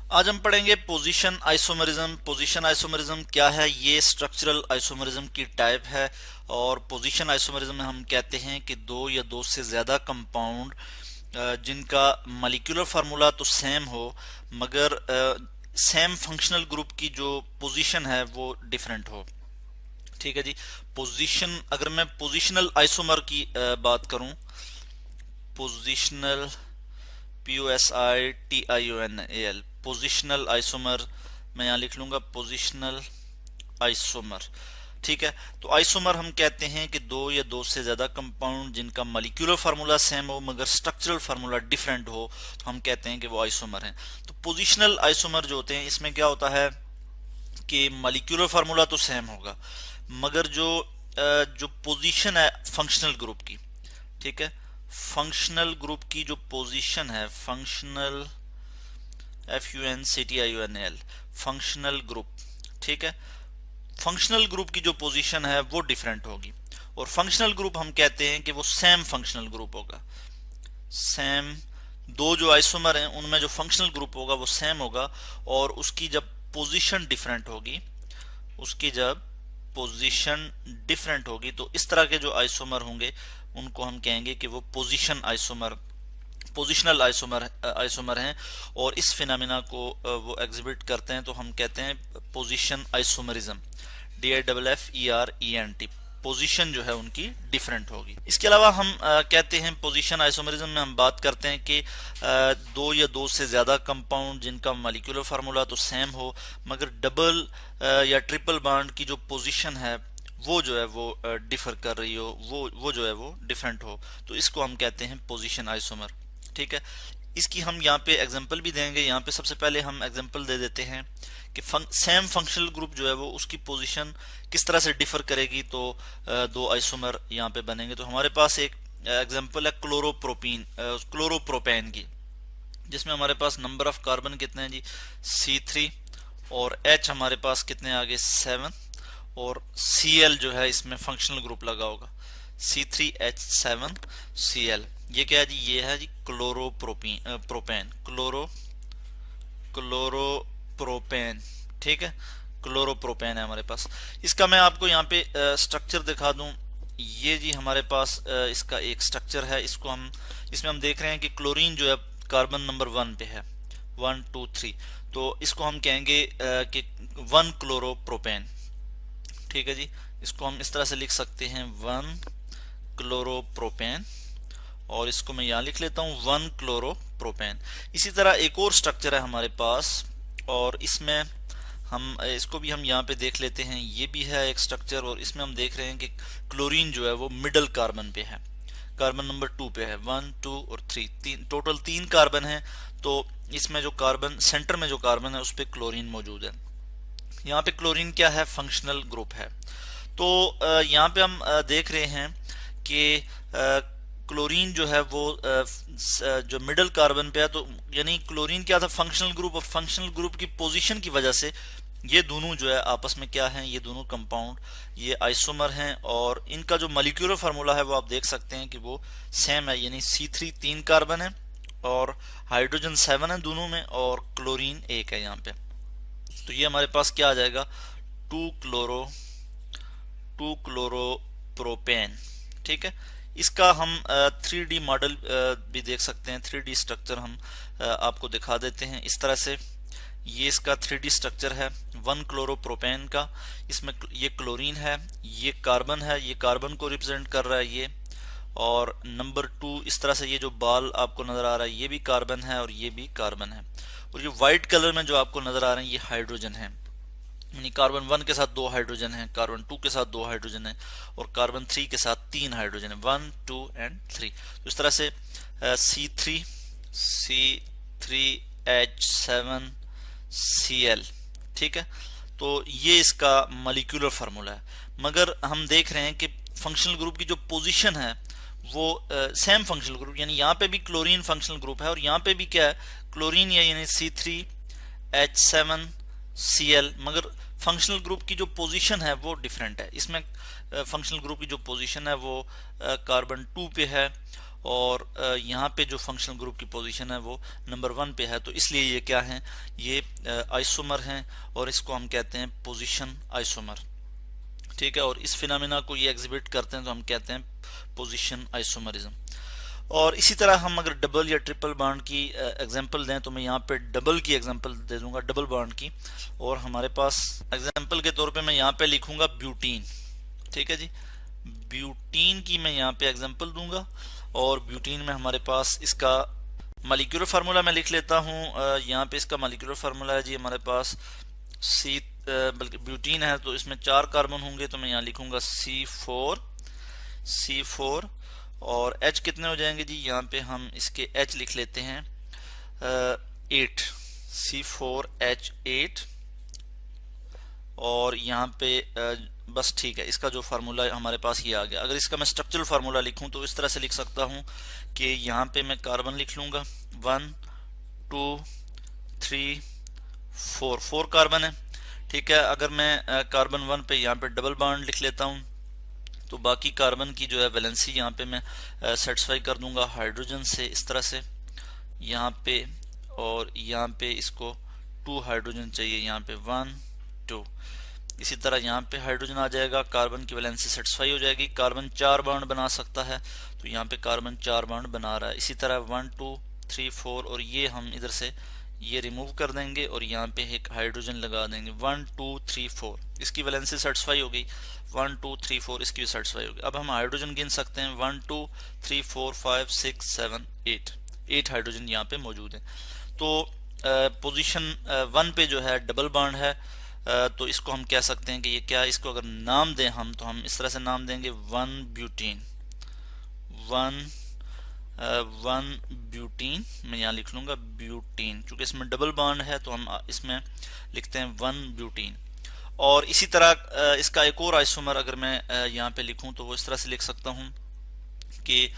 आज हम पढ़ेंगे पोजीशन आइसोमरिज्म। पोजीशन आइसोमरिज्म क्या है? ये स्ट्रक्चरल आइसोमरिज्म की टाइप है। और पोजीशन आइसोमरिज्म में हम कहते हैं कि दो या दो से ज्यादा कंपाउंड जिनका मॉलिक्यूलर फार्मूला तो सेम हो मगर सेम फंक्शनल ग्रुप की जो पोजीशन है वो डिफरेंट हो। ठीक है जी। पोजीशन, अगर मैं पोजीशनल आइसोमर की बात करूं, पोजीशनल POSITIONAL पोजिशनल आइसोमर, मैं यहाँ लिख लूंगा पोजिशनल आइसोमर। ठीक है, तो आइसोमर हम कहते हैं कि दो या दो से ज्यादा कंपाउंड जिनका मॉलिक्यूलर फार्मूला सेम हो मगर स्ट्रक्चरल फार्मूला डिफरेंट हो तो हम कहते हैं कि वो आइसोमर हैं। तो पोजिशनल आइसोमर जो होते हैं इसमें क्या होता है कि मॉलिक्यूलर फार्मूला तो सेम होगा मगर जो पोजीशन है फंक्शनल ग्रुप की, ठीक है, फंक्शनल ग्रुप की जो पोजीशन है, फंक्शनल FUNCTIONAL फंक्शनल ग्रुप, ठीक है, फंक्शनल ग्रुप की जो पोजीशन है वो डिफरेंट होगी। और फंक्शनल ग्रुप हम कहते हैं कि वो सेम फंक्शनल ग्रुप होगा। सेम, दो जो आइसोमर हैं उनमें जो फंक्शनल ग्रुप होगा वो सेम होगा और उसकी जब पोजीशन डिफरेंट होगी, उसकी जब पोजीशन डिफरेंट होगी तो इस तरह के जो आइसोमर होंगे उनको हम कहेंगे कि वो पोजीशन आइसोमर, पोजिशनल आइसोमर हैं। और इस फिनोमेना को वो एग्जिबिट करते हैं तो हम कहते हैं पोजीशन आइसोमरिज्म, DIFFERENT। पोजीशन जो है उनकी डिफरेंट होगी। इसके अलावा हम कहते हैं पोजीशन आइसोमरिज्म में हम बात करते हैं कि दो या दो से ज्यादा कंपाउंड जिनका मॉलिक्यूलर फार्मूला तो सेम हो मगर डबल या ट्रिपल बॉन्ड की जो पोजीशन है वो जो है वो डिफर कर रही हो, वो जो है वो डिफरेंट हो, तो इसको हम कहते हैं पोजीशन आइसोमर। ठीक है, इसकी हम यहाँ पे एग्जांपल भी देंगे। यहाँ पे सबसे पहले हम एग्जांपल दे देते हैं कि सेम फंक्शनल ग्रुप जो है वो उसकी पोजीशन किस तरह से डिफर करेगी। तो दो आइसोमर यहाँ पे बनेंगे। तो हमारे पास एक एग्जांपल है क्लोरोप्रोपेन की, जिसमें हमारे पास नंबर ऑफ कार्बन कितने हैं जी, C3, और H हमारे पास कितने आगे 7, और Cl जो है इसमें फंक्शनल ग्रुप लगा होगा C3H7Cl। ये क्या है जी, ये है जी क्लोरोप्रोपेन, क्लोरोप्रोपेन। ठीक है, क्लोरोप्रोपेन है हमारे पास। इसका मैं आपको यहाँ पे स्ट्रक्चर दिखा दूं। ये जी हमारे पास इसका एक स्ट्रक्चर है। इसमें हम देख रहे हैं कि क्लोरीन जो है कार्बन नंबर 1 पे है, 1 2 3, तो इसको हम कहेंगे कि 1 क्लोरोप्रोपेन। ठीक है जी, इसको हम इस तरह से लिख सकते हैं 1 क्लोरोप्रोपेन, और इसको मैं यहाँ लिख लेता हूँ 1 क्लोरोप्रोपेन। इसी तरह एक और स्ट्रक्चर है हमारे पास और इसमें हम इसको भी हम यहाँ पे देख लेते हैं। ये भी है एक स्ट्रक्चर और इसमें हम देख रहे हैं कि क्लोरीन जो है वो मिडल कार्बन पे है, कार्बन नंबर 2 पे है, 1 2 और 3, टोटल 3 कार्बन है। तो इसमें जो कार्बन सेंटर में जो कार्बन है उस पर क्लोरीन मौजूद है। यहाँ पे क्लोरीन क्या है, फंक्शनल ग्रुप है। तो यहाँ पे हम देख रहे हैं कि क्लोरीन जो है वो जो मिडल कार्बन पे है, तो यानी क्लोरीन क्या था, फंक्शनल ग्रुप, और फंक्शनल ग्रुप की पोजीशन की वजह से ये दोनों जो है आपस में क्या हैं, ये दोनों कंपाउंड ये आइसोमर हैं। और इनका जो मॉलिक्यूलर फार्मूला है वो आप देख सकते हैं कि वो सेम है, यानी C3 3 कार्बन है और हाइड्रोजन 7 है दोनों में और क्लोरीन 1 है यहाँ पे। तो ये हमारे पास क्या आ जाएगा, 2 क्लोरोप्रोपेन। ठीक है, इसका हम 3D मॉडल भी देख सकते हैं, 3D स्ट्रक्चर हम आपको दिखा देते हैं इस तरह से। ये इसका 3D स्ट्रक्चर है 1 क्लोरोप्रोपेन का। इसमें ये क्लोरीन है, ये कार्बन है, ये कार्बन को रिप्रेजेंट कर रहा है ये, और नंबर 2 इस तरह से ये जो बाल आपको नजर आ रहा है ये भी कार्बन है और ये भी कार्बन है। और ये व्हाइट कलर में जो आपको नजर आ रहे हैं ये हाइड्रोजन है, यानी कार्बन 1 के साथ 2 हाइड्रोजन है, कार्बन 2 के साथ 2 हाइड्रोजन है और कार्बन 3 के साथ 3 हाइड्रोजन है, 1 2 एंड 3। तो इस तरह से C3H7Cl। ठीक है, तो ये इसका मॉलिक्यूलर फार्मूला है। मगर हम देख रहे हैं कि फंक्शनल ग्रुप की जो पोजीशन है वो सेम फंक्शनल ग्रुप, यानी यहाँ पे भी क्लोरीन फंक्शनल ग्रुप है और यहाँ पे भी क्या है, क्लोरीन यानी C3H7Cl, मगर फंक्शनल ग्रुप की जो पोजीशन है वो डिफरेंट है। इसमें फंक्शनल ग्रुप की जो पोजीशन है वो कार्बन 2 पे है और यहाँ पे जो फंक्शनल ग्रुप की पोजीशन है वो नंबर 1 पे है, तो इसलिए ये क्या है, ये आइसोमर हैं और इसको हम कहते हैं पोजीशन आइसोमर। ठीक है, और इस फिनोमेना को ये एग्जिबिट करते हैं तो हम कहते हैं पोजीशन आइसोमरिज्म। और इसी तरह हम अगर डबल या ट्रिपल बॉन्ड की एग्जांपल दें तो मैं यहाँ पे डबल की एग्जांपल दे दूंगा, डबल बॉन्ड की। और हमारे पास एग्जांपल के तौर पे मैं यहाँ पे लिखूंगा ब्यूटीन। ठीक है जी, ब्यूटीन की मैं यहाँ पे एग्जांपल दूंगा और ब्यूटीन में हमारे पास इसका मॉलिक्यूलर फार्मूला मैं लिख लेता हूँ। यहाँ पे इसका मॉलिक्यूलर फार्मूला है जी हमारे पास सी, बल्कि ब्यूटीन है तो इसमें 4 कार्बन होंगे, तो मैं यहाँ लिखूंगा C4 और H कितने हो जाएंगे जी, यहाँ पे हम इसके H लिख लेते हैं 8, C4H8। और यहाँ पे बस ठीक है, इसका जो फार्मूला हमारे पास ये आ गया। अगर इसका मैं स्ट्रक्चरल फार्मूला लिखूं तो इस तरह से लिख सकता हूं कि यहाँ पे मैं कार्बन लिख लूंगा 1 2 3 4 कार्बन है। ठीक है, अगर मैं कार्बन 1 पे यहाँ पे डबल बॉन्ड लिख लेता हूँ तो बाकी कार्बन की जो है वैलेंसी यहाँ पे मैं सेटिस्फाई कर दूंगा हाइड्रोजन से, इस तरह से यहाँ पे। और यहाँ पे इसको 2 हाइड्रोजन चाहिए, यहाँ पे 1 2। इसी तरह यहाँ पे हाइड्रोजन आ जाएगा, कार्बन की वैलेंसी सेटिस्फाई हो जाएगी। कार्बन 4 बॉन्ड बना सकता है तो यहाँ पे कार्बन 4 बॉन्ड बना रहा है। इसी तरह 1 2 3 4 और ये हम इधर से ये रिमूव कर देंगे और यहाँ पे एक हाइड्रोजन लगा देंगे 1 2 3 4। इसकी वैलेंसी सेटिस्फाई हो गई, 1 2 3 4 इसकी भी सेटिस्फाई हो गई। अब हम हाइड्रोजन गिन सकते हैं 1 2 3 4 5 6 7 8 हाइड्रोजन यहाँ पे मौजूद है। तो पोजीशन 1 पे जो है डबल बॉन्ड है, तो इसको हम कह सकते हैं कि ये क्या है। इसको अगर नाम दें हम तो हम इस तरह से नाम देंगे 1 ब्यूटीन। मैं यहाँ लिख लूंगा ब्यूटीन, क्योंकि इसमें डबल बॉन्ड है तो हम इसमें लिखते हैं 1 ब्यूटीन। और इसी तरह इसका एक और आइसोमर अगर मैं यहाँ पे लिखूं तो वो इस तरह से लिख सकता हूँ कि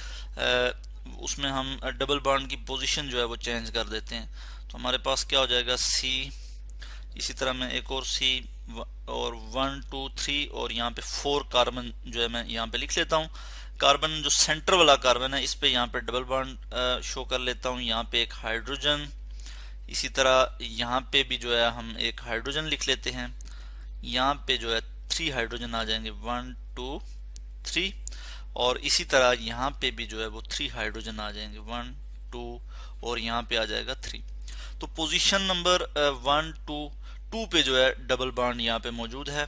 उसमें हम डबल बॉन्ड की पोजीशन जो है वो चेंज कर देते हैं। तो हमारे पास क्या हो जाएगा C, इसी तरह मैं एक और C और 1 2 3 और यहाँ पे 4 कार्बन जो है मैं यहाँ पे लिख लेता हूँ। कार्बन जो सेंटर वाला कार्बन है इस पे यहाँ पे डबल बॉन्ड शो कर लेता हूँ, यहाँ पे एक हाइड्रोजन। इसी तरह यहाँ पे भी जो है हम एक हाइड्रोजन लिख लेते हैं, यहाँ पे जो है 3 हाइड्रोजन आ जाएंगे 1 2 3। और इसी तरह यहाँ पे भी जो है वो 3 हाइड्रोजन आ जाएंगे 1 2 और यहाँ पे आ जाएगा 3। तो पोजीशन नंबर 1 2 पे जो है डबल बॉन्ड यहाँ पे मौजूद है,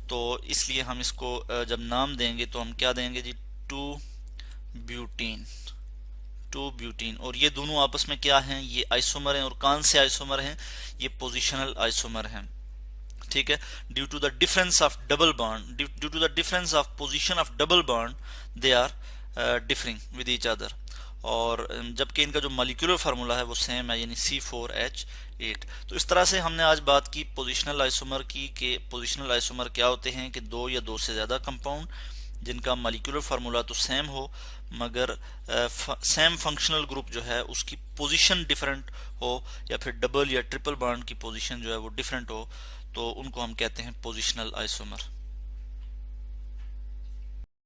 तो इसलिए हम इसको जब नाम देंगे तो हम क्या देंगे जी 2 ब्यूटीन। और ये दोनों आपस में क्या हैं, ये आइसोमर हैं। और कौन से आइसोमर हैं, ये पोजिशनल आइसोमर हैं। ठीक है, due to the difference of double bond, due to the difference of position of double bond they are differing with each other. और जबकि इनका जो मॉलिक्यूलर फार्मूला है वो सेम है, यानी C4H8। तो इस तरह से हमने आज बात की पोजीशनल आइसोमर की, कि पोजीशनल आइसोमर क्या होते हैं कि 2 या 2 से ज्यादा कंपाउंड जिनका मॉलिक्यूलर फार्मूला तो सेम हो मगर सेम फंक्शनल ग्रुप जो है उसकी पोजीशन डिफरेंट हो, या फिर डबल या ट्रिपल बॉन्ड की पोजीशन जो है वो डिफरेंट हो, तो उनको हम कहते हैं पोजीशनल आइसोमर।